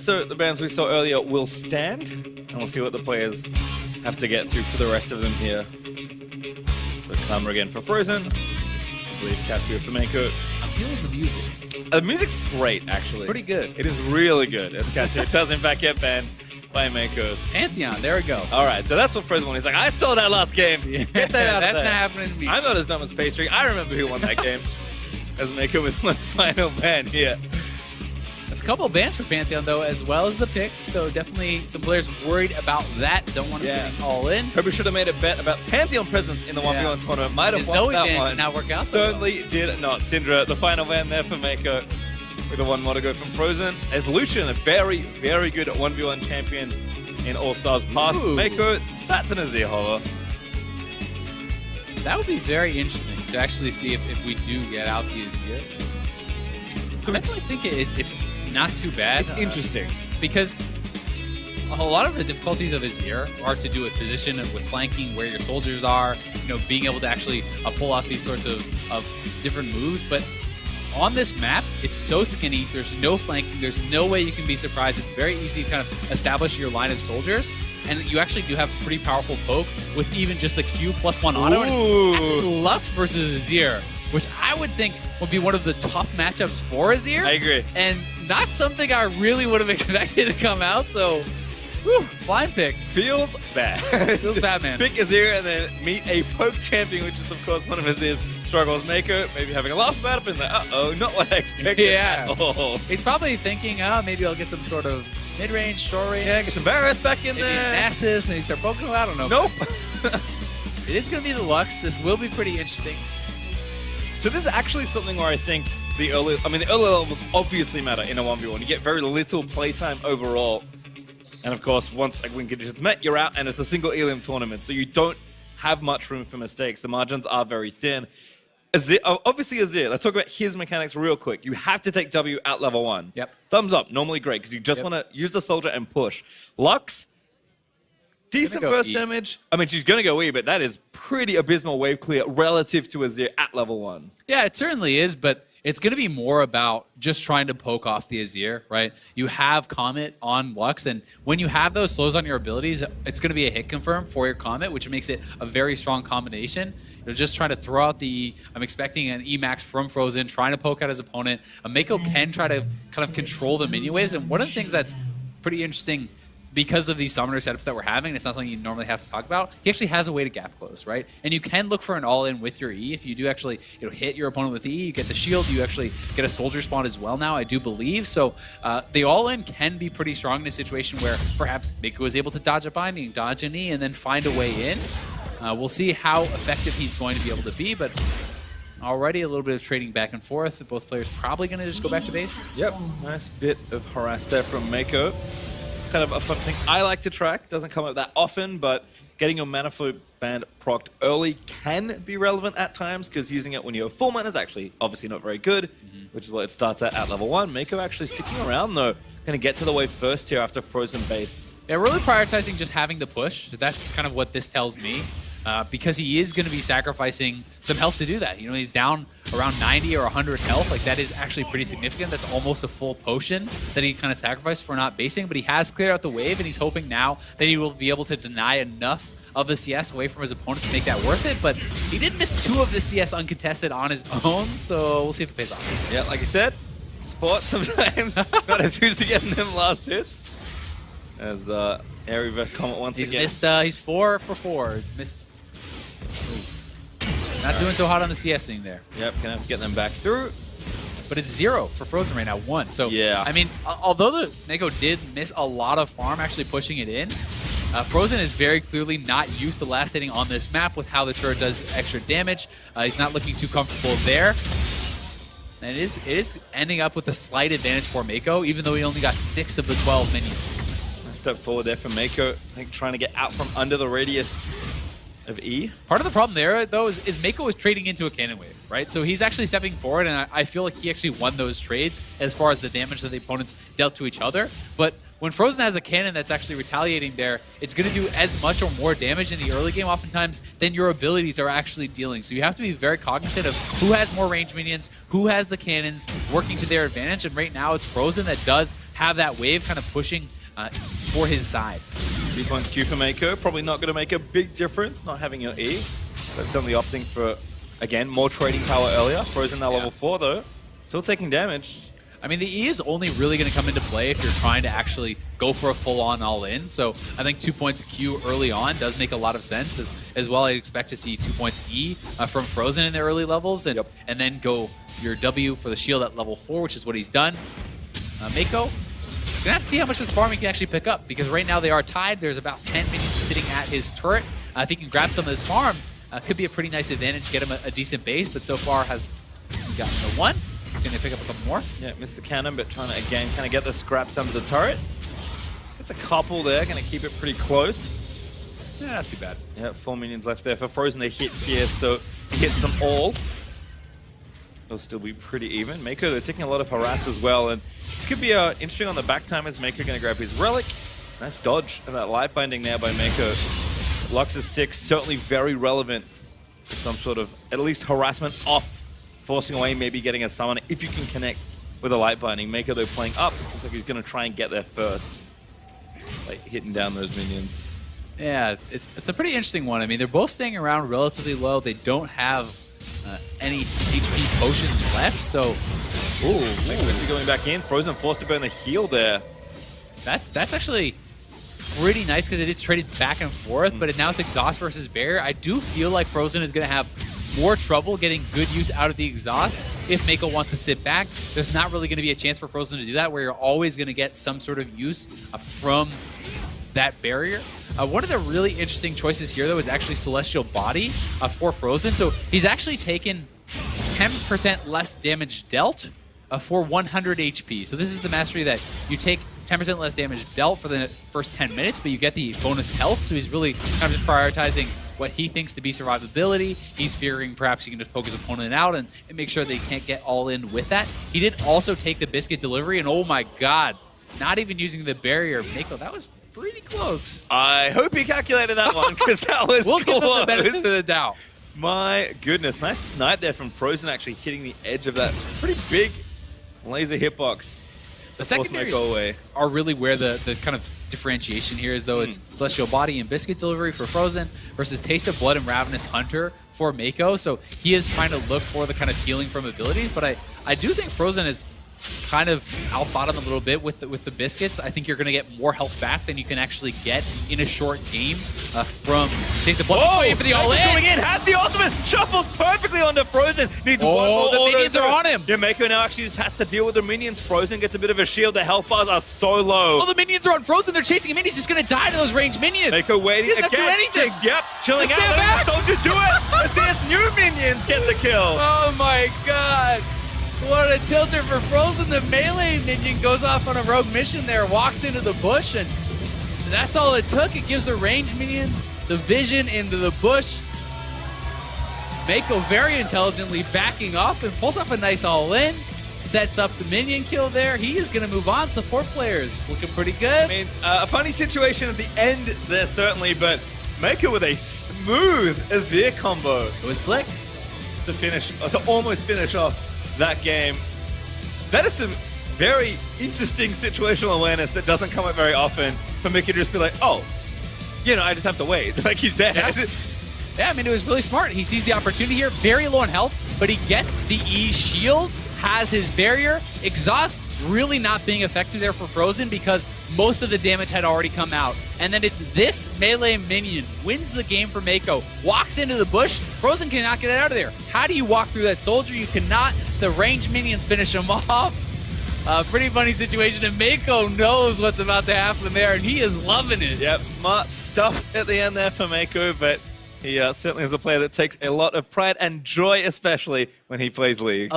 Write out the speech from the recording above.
so the bans we saw earlier will stand, and we'll see what the players have to get through for the rest of them here. So Karma again for Frozen, I believe Casio for Meiko. I'm feeling the music. The music's great, actually. It's pretty good. It is really good, as Casio does in fact get banned by Meiko. Pantheon, there we go. All right, so that's what Frozen won. He's like, I saw that last game. Get that out of there. That's not happening to me. I'm not as dumb as Pastry. I remember who won that game. As Meiko with one final ban here. There's a couple of bans for Pantheon, though, as well as the pick, so definitely some players worried about that. Don't want to get all in. Probably should have made a bet about Pantheon presence in the 1v1 tournament. Might have won that one. Not work out so Certainly did not. Syndra, the final ban there for Meiko with a 1 more to go from Frozen. As Lucian, a very, very good 1v1 champion in All-Stars past. Meiko, that's an Azir horror. That would be very interesting to actually see if we do get out the Azir. So I definitely think it's not too bad. It's interesting. Because a lot of the difficulties of Azir are to do with position, with flanking, where your soldiers are, being able to actually pull off these sorts of different moves. But on this map, it's so skinny, there's no flanking, there's no way you can be surprised. It's very easy to kind of establish your line of soldiers, and you actually do have pretty powerful poke with even just the Q+1 auto. And it's actually Lux versus Azir, which I would think would be one of the tough matchups for Azir. I agree. And not something I really would have expected to come out, so blind pick. Feels bad. Feels bad, man. Pick Azir and then meet a poke champion, which is, of course, one of Azir's struggles. Meiko maybe having a laugh about it, but like, uh-oh, not what I expected at all. He's probably thinking, maybe I'll get some sort of mid-range, short range. Yeah, get some Varus back in maybe there. Nasus, maybe start poking him. I don't know. Nope. It is going to be the Lux. This will be pretty interesting. So this is actually something where I think the early levels obviously matter in a 1v1. You get very little playtime overall. And of course, once win conditions met, you're out, and it's a single Elium tournament, so you don't have much room for mistakes. The margins are very thin. Azir, obviously Azir, let's talk about his mechanics real quick. You have to take W at level 1. Yep. Thumbs up, normally great, because you just want to use the soldier and push. Lux, decent burst damage. I mean, she's going to go E, but that is pretty abysmal wave clear relative to Azir at level 1. Yeah, it certainly is, but it's going to be more about just trying to poke off the Azir, right? You have Comet on Lux, and when you have those slows on your abilities, it's going to be a hit confirm for your Comet, which makes it a very strong combination. Just trying to throw out the E. I'm expecting an E max from Frozen, trying to poke out his opponent. Meiko can try to kind of control the minion waves, and one of the things that's pretty interesting because of these summoner setups that we're having, it's not something you normally have to talk about, he actually has a way to gap close, right? And you can look for an all-in with your E. If you do actually hit your opponent with E, you get the shield, you actually get a soldier spawn as well now, I do believe. So the all-in can be pretty strong in a situation where perhaps Meiko is able to dodge a binding, dodge an E, and then find a way in. We'll see how effective he's going to be able to be, but already a little bit of trading back and forth. Both players probably going to just go back to base. Yep, nice bit of harass there from Meiko. Kind of a fun thing I like to track. Doesn't come up that often, but getting your mana flow band procced early can be relevant at times, because using it when you have full mana is actually obviously not very good, which is what it starts at level 1. Meiko actually sticking around though. Going to get to the wave first here after Frozen based. Yeah, really prioritizing just having the push. That's kind of what this tells me. Because he is going to be sacrificing some health to do that. He's down around 90 or 100 health. Like, that is actually pretty significant. That's almost a full potion that he kind of sacrificed for not basing. But he has cleared out the wave, and he's hoping now that he will be able to deny enough of the CS away from his opponent to make that worth it. But he did miss 2 of the CS uncontested on his own, so we'll see if it pays off. Yeah, like you said, support sometimes not as used to getting them last hits. As Aerie vs. Comet once again. He's 4 for 4. Missed. Not doing so hot on the CSing there. Yep, gonna have to get them back through. But it's 0 for Frozen right now, 1. So, yeah. I mean, although the Meiko did miss a lot of farm actually pushing it in, Frozen is very clearly not used to last hitting on this map with how the turret does extra damage. He's not looking too comfortable there. And it is ending up with a slight advantage for Meiko, even though he only got 6 of the 12 minions. A step forward there for Meiko. I think trying to get out from under the radius of E. Part of the problem there, though, is Meiko is trading into a cannon wave, right? So he's actually stepping forward, and I feel like he actually won those trades as far as the damage that the opponents dealt to each other. But when Frozen has a cannon that's actually retaliating there, it's going to do as much or more damage in the early game oftentimes than your abilities are actually dealing. So you have to be very cognizant of who has more range minions, who has the cannons working to their advantage. And right now it's Frozen that does have that wave kind of pushing for his side. 3 points Q for Meiko. Probably not going to make a big difference not having your E. But certainly opting for, again, more trading power earlier. Frozen now level 4 though. Still taking damage. I mean, the E is only really going to come into play if you're trying to actually go for a full-on all-in. So I think 2 points Q early on does make a lot of sense. As well, I expect to see 2 points E from Frozen in the early levels, and then go your W for the shield at level 4, which is what he's done. Meiko, gonna have to see how much of this farm he can actually pick up, because right now they are tied. There's about 10 minions sitting at his turret. If he can grab some of this farm, could be a pretty nice advantage, get him a decent base, but so far has gotten the 1. He's going to pick up a couple more. Yeah, missed the cannon, but trying to, again, kind of get the scraps under the turret. It's a couple there, going to keep it pretty close. Yeah, not too bad. Yeah, 4 minions left there for Frozen to hit here, so he hits them all. They'll still be pretty even. Meiko, they're taking a lot of harass as well, and this could be interesting on the back time as Meiko going to grab his relic. Nice dodge of that life binding there by Meiko. Lux's 6, certainly very relevant for some sort of, at least, harassment off. Forcing away, maybe getting a summon if you can connect with a light binding. Meiko, though, playing up. Looks like he's going to try and get there first. Like, hitting down those minions. Yeah, it's a pretty interesting one. I mean, they're both staying around relatively low. They don't have any HP potions left, so... Meiko going back in. Frozen forced to burn the heal there. That's actually pretty nice, because it is traded back and forth, but now it's exhaust versus barrier. I do feel like Frozen is going to have more trouble getting good use out of the exhaust if Meiko wants to sit back. There's not really going to be a chance for Frozen to do that, where you're always going to get some sort of use from that barrier. One of the really interesting choices here, though, is actually Celestial Body for Frozen. So he's actually taken 10% less damage dealt for 100 HP. So this is the mastery that you take 10% less damage dealt for the first 10 minutes, but you get the bonus health. So he's really kind of just prioritizing what he thinks to be survivability. He's figuring perhaps he can just poke his opponent out and make sure they can't get all in with that. He did also take the biscuit delivery, and oh my god, not even using the barrier. Meiko, that was pretty close. I hope he calculated that one, because that was we'll close. Give him the benefit of the doubt. My goodness, nice snipe there from Frozen, actually hitting the edge of that pretty big laser hitbox. The secondaries are really where the kind of differentiation here is, though. It's Celestial Body and Biscuit Delivery for Frozen versus Taste of Blood and Ravenous Hunter for Meiko. So he is trying to look for the kind of healing from abilities, but I do think Frozen is kind of outthought him a little bit with the biscuits. I think you're going to get more health back than you can actually get in a short game from Taste of Blood. Oh, for the all-in! Coming in, has the ultimate, shuffles perfectly onto Frozen. Needs one more. The minions are on him. Yeah, Meiko now actually just has to deal with the minions. Frozen gets a bit of a shield. The health bars are so low. Oh, the minions are on Frozen. They're chasing him in. He's just going to die to those ranged minions. Meiko waiting he doesn't again. Have to do anything. Yep, chilling out. Let the soldiers do it. As these new minions get the kill. Oh my god. What a tilter for Frozen. The melee minion goes off on a rogue mission there, walks into the bush, and that's all it took. It gives the ranged minions the vision into the bush. Meiko very intelligently backing up and pulls off a nice all-in. Sets up the minion kill there. He is going to move on. Support players looking pretty good. I mean, a funny situation at the end there, certainly, but Meiko with a smooth Azir combo. It was slick. To almost finish off that game. That is some very interesting situational awareness that doesn't come up very often for Meiko to just be like, oh, you know, I just have to wait. Like, he's dead. Yeah, I mean, it was really smart. He sees the opportunity here, very low on health, but he gets the E shield, has his barrier. Exhaust really not being effective there for Frozen because most of the damage had already come out. And then it's this melee minion wins the game for Meiko, walks into the bush. Frozen cannot get it out of there. How do you walk through that soldier? You cannot. The ranged minions finish him off. Pretty funny situation, and Meiko knows what's about to happen there, and he is loving it. Yep, smart stuff at the end there for Meiko, but he certainly is a player that takes a lot of pride and joy, especially when he plays League.